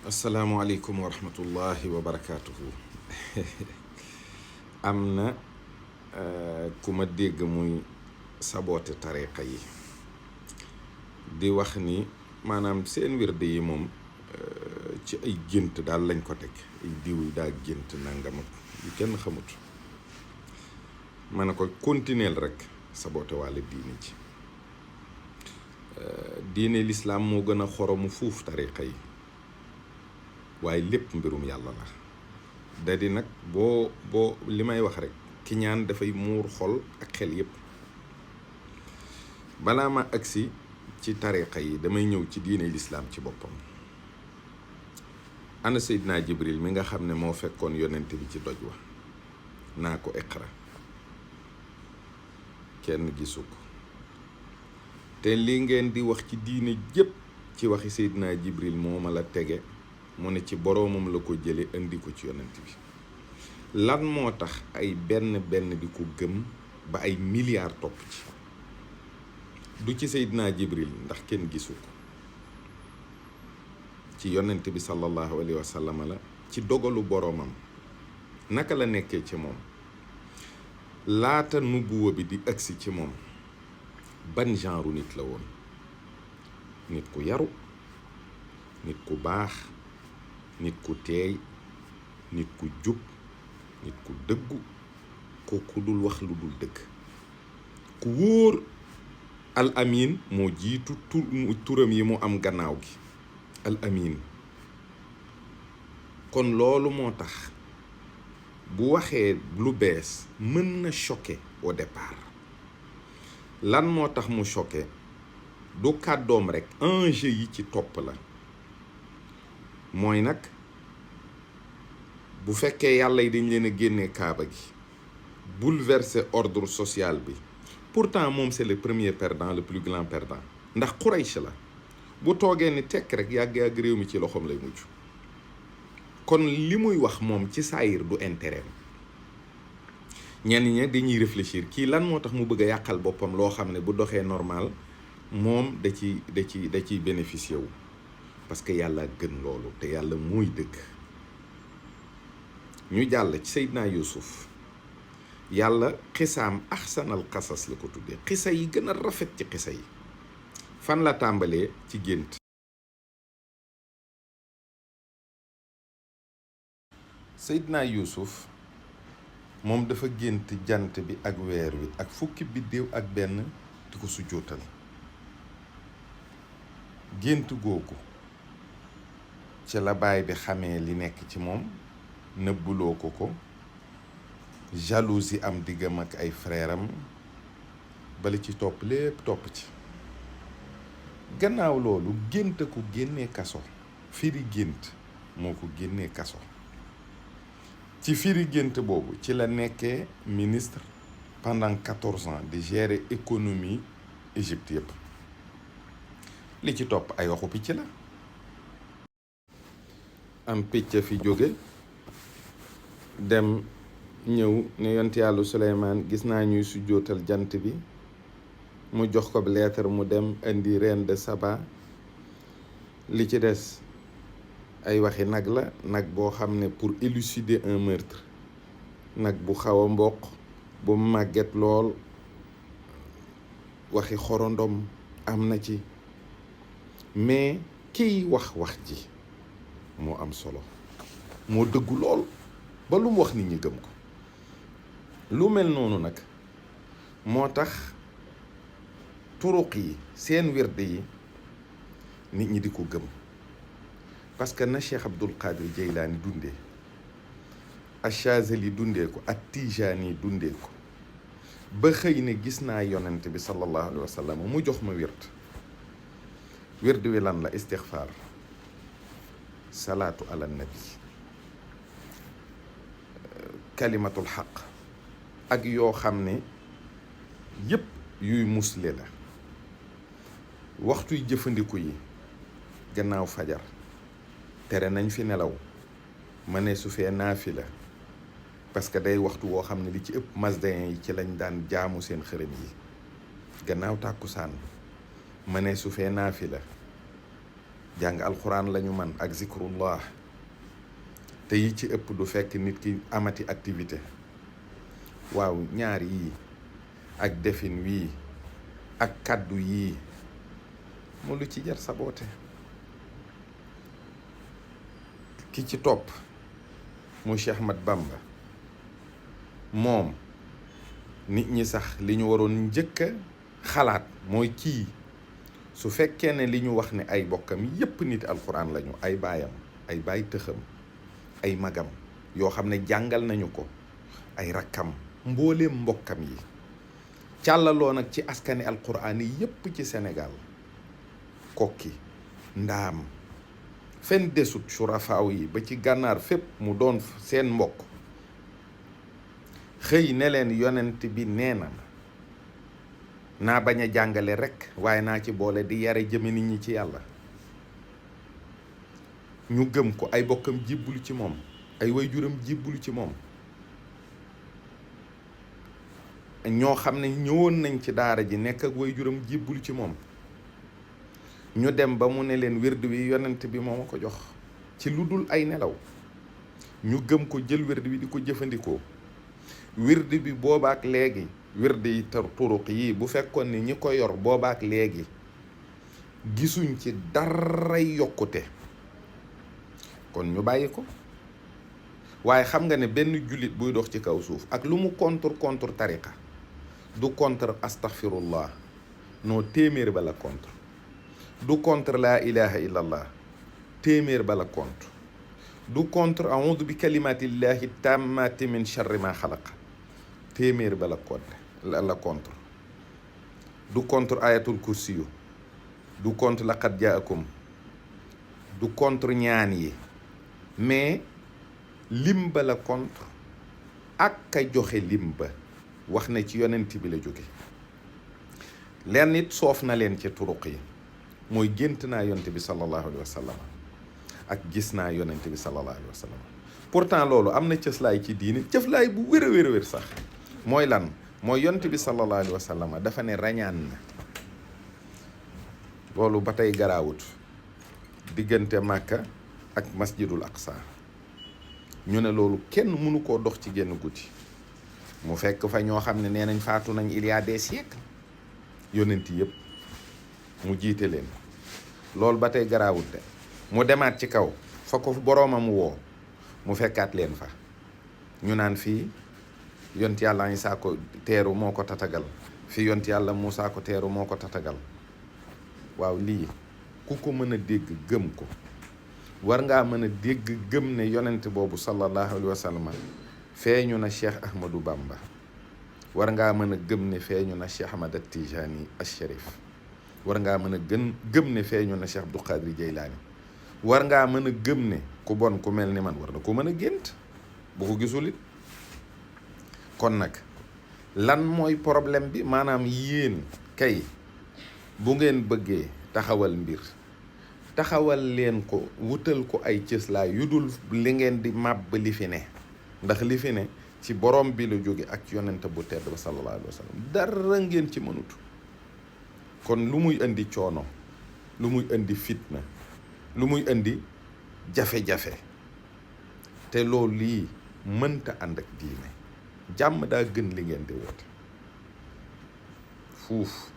asalaamualeykum wa rahmatullahi wa barakaatuhu. am na ku ma dégg muy saboote tariqa yi di wax ni maanaam seen wird yi moom ci ay gént daal lañ ko teg, ay diw yi daa gént nangam ak yu kenn xamut. ma ne ko continuer rek saboote wàlla diine ji. diine lislaam moo gën a xoromu fuuf tariqa yi, waaye lépp mbirum yàlla la. da di nag boo li may wax rek ki ñaan dafay muur xol ak xel yépp. balaa ma agsi ci tariqa yi damay ñëw ci diine lislaam ci boppam. ana Seydina Jibril mi nga xam ne moo fekkoon yonent bi ci doj wa naa ko iqra, kenn gisu ko. te li ngeen di wax ci diine jépp ci waxi Seydina Jibril moo ma la tege, mu ne ci boroomam la ko jële indi ko ci yonent bi. lan moo tax ay benn di ko gëm ba ay milliards topp ci? du ci Seydina Jibril ndax kenn gisu ko, ci yonent bi sallallahu alayhi wa sallam la, ci dogalu boroomam. naka la nekkee ci moom laata nubuwa bi di agsi ci moom? ban genre nit la woon? nit ku yaru, nit ku baax, nit ku teey, nit ku jub, nit ku dëggu, ku dul wax lu dul dëgg, ku wóor. al amin moo jiitu turam yi mu am gannaaw gi, al amin. kon loolu moo tax bu waxee lu bees mën na choquer au départ. lan moo tax mu choqué? du kàddoom rekk, enjeu yi ci topp la. mooy nag bu fekkee yàlla yi dañ leen a génne kaaba gi, bouleverser ordre social bi. pourtant moom c'est le premier perdant, le plus grand perdant. ndax Quraysh la. bu toogee ni tekk rek yàgg réew mi ci loxoom lay mujj. kon li muy wax moom ci saayir du intérêt. ñenn ñi dañuy réfléchir kii lan moo tax mu bëgg a yàqal boppam loo xam ne bu doxee normal moom da ciy bénéficier wu. parce que yàlla gën loolu, te yàlla mooy dëgg. ñu jàll ci Seydina Yuusuf. yàlla xisaam axsanal xasas la ko tuddee, xisa yi gën a rafet ci xisa yi. fan la tàmbalee? ci gént. Seydina Yuusuf moom dafa gént jant bi ak weer wi ak fukki biddéew ak benn di ko sujjóotal. gént googu ci la baay bi xamee li nekk ci moom, nëbbuloo ko. jalousie am diggam ak ay frère am, bali ci topp lépp topp ci. gannaaw loolu gént ko génnee kaso. firi gént moo ko génnee kaso. ci firi gént boobu ci la nekkee ministre pendant 14 ans di gérer économie Égypte yëpp. li ci topp ay waxu picc la. am picc fi jóge dem ñëw ne yonent yàlla Suleymaan gis naa ñuy sujjóotal jant bi. mu jox ko lettre mu dem indi reine de Saba. li ci des ay waxi nag la, nag boo xam ne pour élucider un meurtre. nag bu xaw a mboq, bu màgget lool, waxi xorondom am na ci. mais kiy wax ji moo am solo, moo dëggu lool ba lu mu wax nit ñi gëm ko. lu mel noonu nag moo tax turuq yi, seen wird yi, nit ñi di ko gëm. parce que na Cheikh Abdul Qadir Jeylaani dundee, Achazeli dundee ko, ak Tijaani dundee ko, ba xëy ne gis naa yonent bi sallallahu alayhi wa sallam mu jox ma wird wi lan la? istixfaar, salaatu ala nabi, kalimatul xaq, ak yoo xam ne yépp yuy musle la. waxtuy jëfandiku yi gannaaw fajar tere nañ fi nelaw, ma ne su fee naafila, parce que day waxtu woo xam ne li ci ëpp masdayen yi ci lañ daan jaamu seen xërëm yi. gannaaw tàkkusaan ma ne su fee naafila, jàng alxuraan lañu man ak zikrullah te yi ci ëpp du fekk nit ki amati activité. waaw ñaar yii ak defin wii ak kàddu yii mu lu ci jar saboote. ki ci topp mu Cheikh Ahmad Bamba moom nit ñi sax li ñu waroon njëkk a xalaat mooy kii su fekkee ne li ñu wax ne ay bokkam yépp nit alxuraan lañu, ay baayam, ay baay tëxam, ay magam yoo xam ne jàngal nañu ko, ay rakkam, mbooleem mbokkam yi càllaloo nag ci askani alxuraan yi yépp ci Sénégal, kokki, ndaam, fen desut surafaaw yi ba ci gànnaar fépp mu doon seen mbokk, xëy ne leen yonent bi nee na naa bañ a jàngale rekk waaye naa ci boole di yare jëme nit ñi ci yàlla. ñu gëm ko, ay bokkam jibbulu ci moom, ay waajuram jibbulu ci moom, ñoo xam ne ñëwoon nañ ci daara ji nekk ak waajuram jibbulu ci moom. ñu dem ba mu ne leen wird wi yonent bi moo ma ko jox ci lu dul ay nelaw, ñu gëm ko jël wird bi di ko jëfandikoo. wird bi boobaak léegi, wird yi turuq yi bu fekkoon ni ñi ko yor boobaak léegi gisuñ ci dara yokkute kon ñu bàyyi ko. waaye xam nga ne benn jullit buy dox ci kaw suuf ak lu mu contre tariqa du contre astaghfirullah, noo téeméer ba la contre. du contre laa ilaha illallah, téeméer ba la contre. du contre a'udhu bi kalimatillahi tammati min sharri ma xalaqa, téeméer ba la contre. du contre ayatul kursiyu, du contre laqad jaakum, du contre ñaan yi, mais lim ba la contre ak ka joxe lim ba wax na ci yonent bi la jóge. leen nit soof na leen ci turuq yi mooy gént naa yonent bi sallallahu alayhi wa sallam ak gis naa yonent bi sallallahu alayhi wa sallam. pourtant loolu am na cëslaay ci diine, cëslaay bu wér a wér a wér sax. mooy lan? mooy yonent bi sallallahu alayhi wa sallam dafa ne rañaan na. loolu ba tey garaawut diggante Màkka ak masjidul aqsa. ñu ne loolu kenn mënu koo dox ci génn guddi. mu fekk fa ñoo xam ne nee nañ faatu nañ il y a des siècles, yonent yëpp mu jiite leen. loolu ba tey garaawut de. mu demaat ci kaw fa ko boroomam woo mu fekkaat leen fa. ñu naan fii yont yàlla Isaa ko teeru moo ko tatagal, fii yont yàlla Muusaa ko teeru moo ko tatagal. waaw lii ku ko mën a dégg gëm ko, war ngaa mën a dégg gëm ne yonent boobu sallallahu alayhi wa sallam feeñu na Cheikh Ahmadou Bamba. war ngaa mën a gëm ne feeñu na Cheikh Ahmad Tijani Asharif. war ngaa mën a gëm ne feeñu na Cheikh Abdou Qadir Jeylaani. war ngaa mën a gëm ne ku bon ku mel ni man war na ko mën a gént bu ko gisul it. kon nag lan mooy problème bi? maanaam yéen kay bu ngeen bëggee taxawal mbir, taxawal leen ko, wutal ko ay cëslaay yu dul li ngeen di màbb li fi ne. ndax li fi ne ci borom bi la jóge ak yonent bu tedd ba sallallahu alayhi wa sallam. dara ngeen ci mënut. kon lu muy indi coono, lu muy indi fitna, lu muy indi jafe-jafe, te loolu lii mënta ànd ak diine. jàmm daa gën li ngeen di woote fuuf.